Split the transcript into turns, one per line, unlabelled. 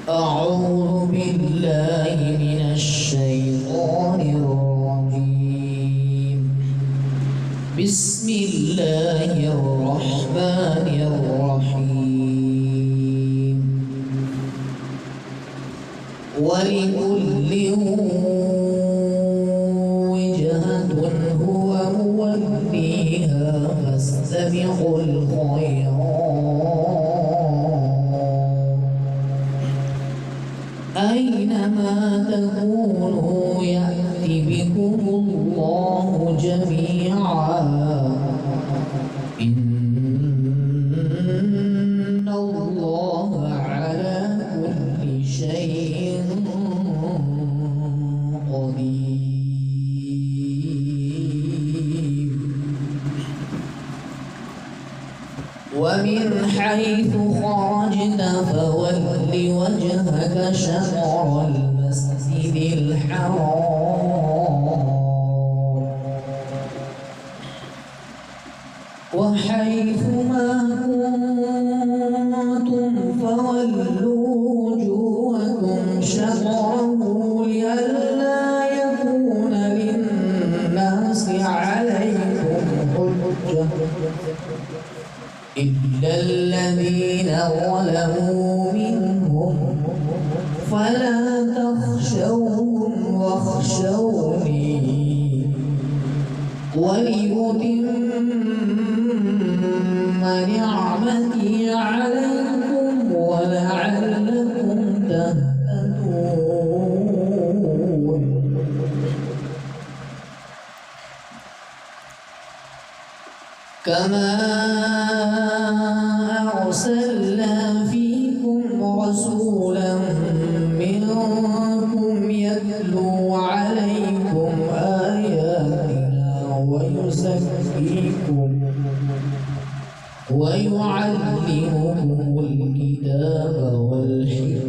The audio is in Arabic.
أعوذ بالله من الشيطان الرجيم. بسم الله الرحمن الرحيم. ولكل وجهة هو موليها فاستبقوا الخيرات أينما تكونوا يأت بكم الله جميعا إن الله على كل شيء قدير. ومن حيث خرجت فول وجهك شطر المسجد الحرام وحيث ما كنتم فولوا وجوهكم شطره لئلا يكون للناس عليكم حجة إلا الذين ظلموا منهم فلا تخشوهم واخشوني ولأتم نعمتي عليكم ولعلكم تهتدون. كما أرسلنا فيكم رسولا منكم يتلو عليكم آياتنا ويزكيكم ويعلمكم الكتاب والحكمة